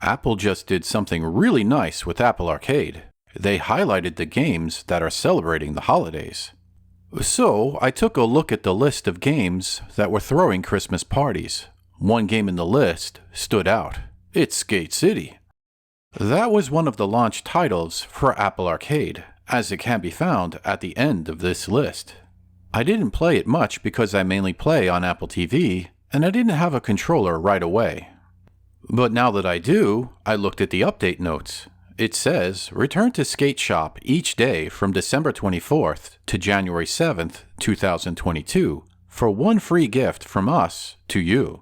Apple just did something really nice with Apple Arcade. They highlighted the games that are celebrating the holidays. So I took a look at the list of games that were throwing Christmas parties. One game in the list stood out. It's Skate City. That was one of the launch titles for Apple Arcade, as it can be found at the end of this list. I didn't play it much because I mainly play on Apple TV, and I didn't have a controller right away. But now that I do, I looked at the update notes. It says, return to Skate Shop each day from December 24th to January 7th, 2022 for one free gift from us to you.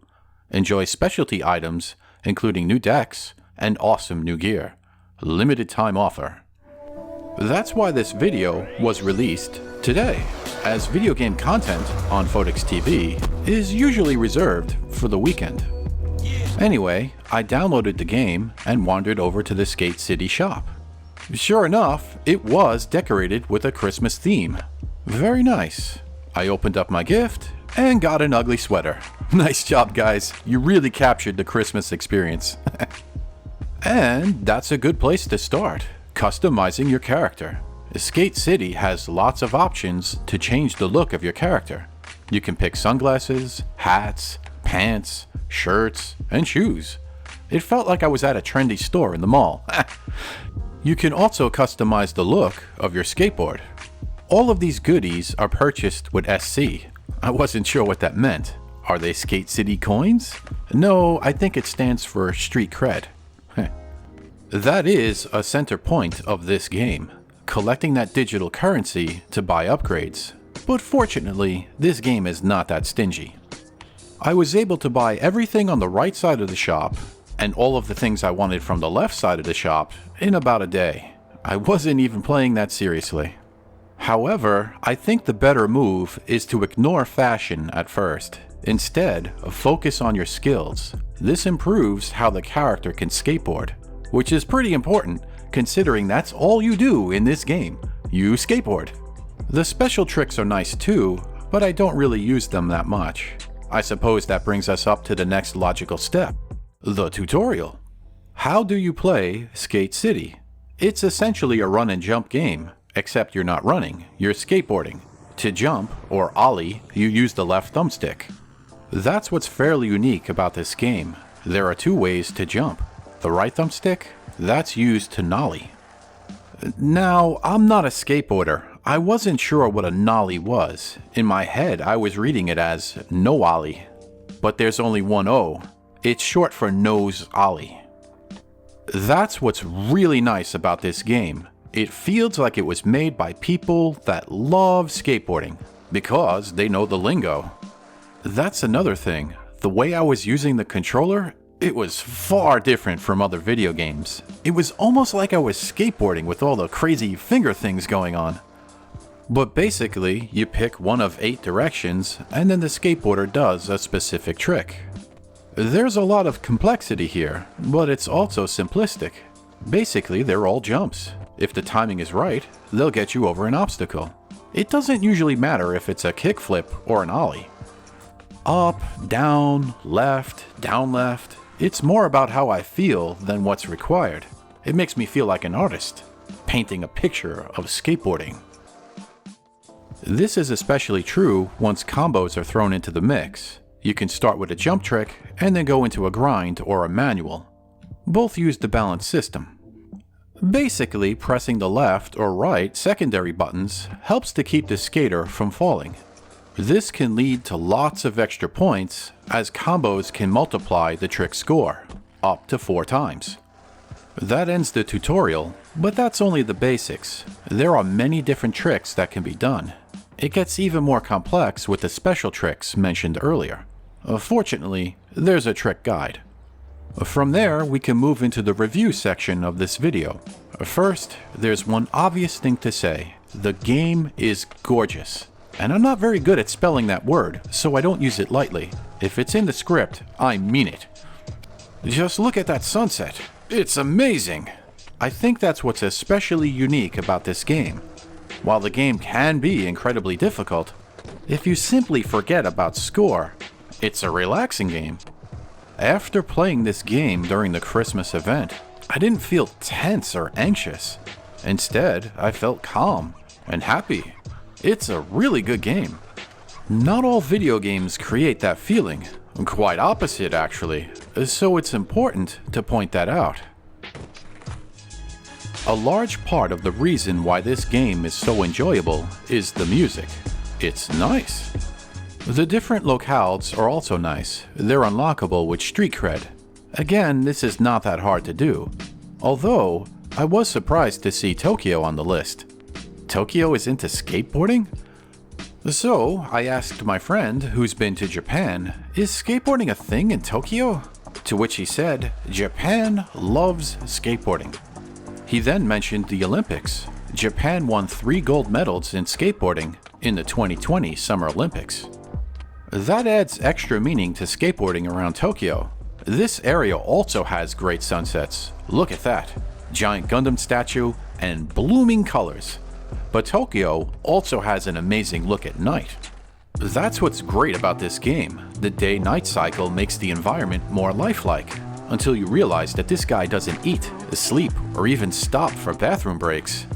Enjoy specialty items, including new decks and awesome new gear. Limited time offer. That's why this video was released today, as video game content on Phoenix TV is usually reserved for the weekend. Anyway, I downloaded the game and wandered over to the Skate City shop. Sure enough, it was decorated with a Christmas theme. Very nice. I opened up my gift and got an ugly sweater. Nice job, guys. You really captured the Christmas experience. And that's a good place to start, customizing your character. Skate City has lots of options to change the look of your character. You can pick sunglasses, hats, pants, shirts, and shoes. It felt like I was at a trendy store in the mall. You can also customize the look of your skateboard. All of these goodies are purchased with SC. I wasn't sure what that meant. Are they Skate City coins? No, I think it stands for street cred. That is a center point of this game, collecting that digital currency to buy upgrades. But fortunately, this game is not that stingy. I was able to buy everything on the right side of the shop and all of the things I wanted from the left side of the shop in about a day. I wasn't even playing that seriously. However, I think the better move is to ignore fashion at first. Instead, focus on your skills. This improves how the character can skateboard, which is pretty important considering that's all you do in this game. You skateboard. The special tricks are nice too, but I don't really use them that much. I suppose that brings us up to the next logical step, the tutorial. How do you play Skate City? It's essentially a run and jump game, except you're not running, you're skateboarding. To jump, or ollie, you use the left thumbstick. That's what's fairly unique about this game. There are two ways to jump. The right thumbstick, that's used to nollie. Now, I'm not a skateboarder. I wasn't sure what a nollie was. In my head, I was reading it as no ollie. But there's only one O. It's short for nose ollie. That's what's really nice about this game. It feels like it was made by people that love skateboarding, because they know the lingo. That's another thing. The way I was using the controller, it was far different from other video games. It was almost like I was skateboarding with all the crazy finger things going on. But basically, you pick one of 8 directions, and then the skateboarder does a specific trick. There's a lot of complexity here, but it's also simplistic. Basically, they're all jumps. If the timing is right, they'll get you over an obstacle. It doesn't usually matter if it's a kickflip or an ollie. Up, down, left, down left. It's more about how I feel than what's required. It makes me feel like an artist, painting a picture of skateboarding. This is especially true once combos are thrown into the mix. You can start with a jump trick and then go into a grind or a manual. Both use the balance system. Basically, pressing the left or right secondary buttons helps to keep the skater from falling. This can lead to lots of extra points, as combos can multiply the trick score, up to 4 times. That ends the tutorial, but that's only the basics. There are many different tricks that can be done. It gets even more complex with the special tricks mentioned earlier. Fortunately, there's a trick guide. From there, we can move into the review section of this video. First, there's one obvious thing to say. The game is gorgeous. And I'm not very good at spelling that word, so I don't use it lightly. If it's in the script, I mean it. Just look at that sunset. It's amazing. I think that's what's especially unique about this game. While the game can be incredibly difficult, if you simply forget about score, it's a relaxing game. After playing this game during the Christmas event, I didn't feel tense or anxious. Instead, I felt calm and happy. It's a really good game. Not all video games create that feeling. Quite opposite, actually. So it's important to point that out. A large part of the reason why this game is so enjoyable is the music. It's nice. The different locales are also nice. They're unlockable with street cred. Again, this is not that hard to do. Although, I was surprised to see Tokyo on the list. Tokyo is into skateboarding? So, I asked my friend, who's been to Japan, is skateboarding a thing in Tokyo? To which he said, Japan loves skateboarding. He then mentioned the Olympics. Japan won 3 gold medals in skateboarding in the 2020 Summer Olympics. That adds extra meaning to skateboarding around Tokyo. This area also has great sunsets. Look at that. Giant Gundam statue and blooming colors. But Tokyo also has an amazing look at night. That's what's great about this game. The day-night cycle makes the environment more lifelike, until you realize that this guy doesn't eat, sleep, or even stop for bathroom breaks.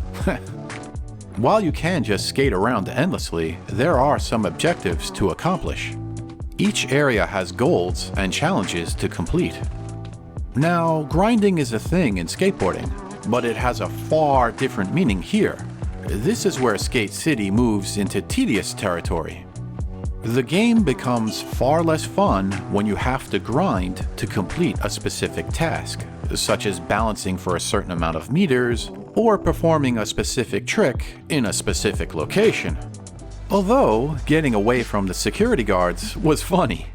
While you can just skate around endlessly, there are some objectives to accomplish. Each area has goals and challenges to complete. Now, grinding is a thing in skateboarding, but it has a far different meaning here. This is where Skate City moves into tedious territory. The game becomes far less fun when you have to grind to complete a specific task, such as balancing for a certain amount of meters or performing a specific trick in a specific location. Although, getting away from the security guards was funny.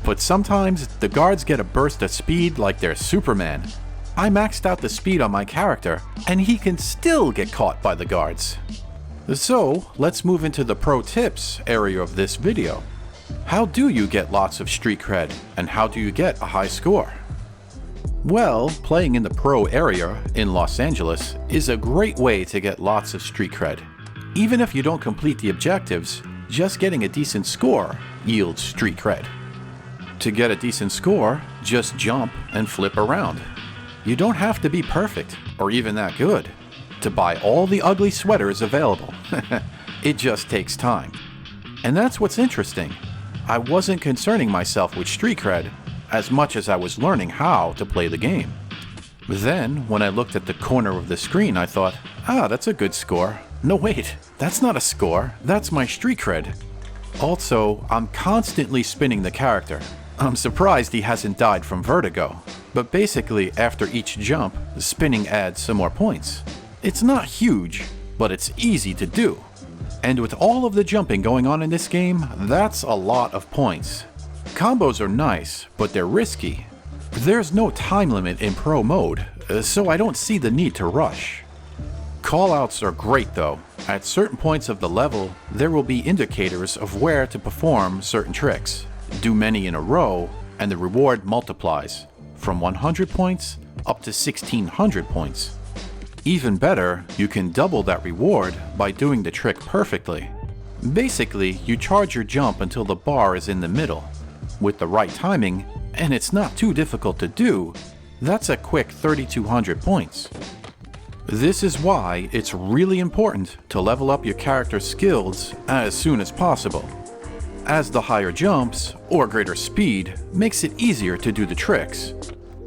But sometimes, the guards get a burst of speed like they're Superman. I maxed out the speed on my character, and he can still get caught by the guards. So, let's move into the pro tips area of this video. How do you get lots of street cred, and how do you get a high score? Well, playing in the pro area in Los Angeles is a great way to get lots of street cred. Even if you don't complete the objectives, just getting a decent score yields street cred. To get a decent score, just jump and flip around. You don't have to be perfect, or even that good, to buy all the ugly sweaters available. It just takes time. And that's what's interesting. I wasn't concerning myself with street cred as much as I was learning how to play the game. Then, when I looked at the corner of the screen, I thought, that's a good score. No wait, that's not a score, that's my street cred. Also, I'm constantly spinning the character. I'm surprised he hasn't died from vertigo. But basically, after each jump, the spinning adds some more points. It's not huge, but it's easy to do. And with all of the jumping going on in this game, that's a lot of points. Combos are nice, but they're risky. There's no time limit in pro mode, so I don't see the need to rush. Callouts are great though. At certain points of the level, there will be indicators of where to perform certain tricks. Do many in a row, and the reward multiplies, from 100 points up to 1600 points. Even better, you can double that reward by doing the trick perfectly. Basically, you charge your jump until the bar is in the middle. With the right timing, and it's not too difficult to do, that's a quick 3200 points. This is why it's really important to level up your character's skills as soon as possible, as the higher jumps or greater speed makes it easier to do the tricks.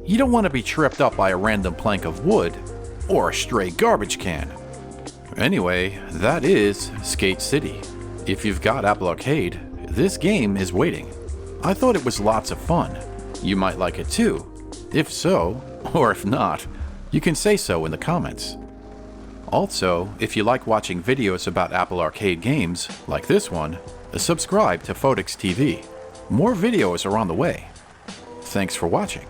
You don't want to be tripped up by a random plank of wood or a stray garbage can. Anyway, that is Skate City. If you've got Apple Arcade, this game is waiting. I thought it was lots of fun. You might like it too. If so, or if not, you can say so in the comments. Also, if you like watching videos about Apple Arcade games, like this one, subscribe to Photics TV. More videos are on the way. Thanks for watching.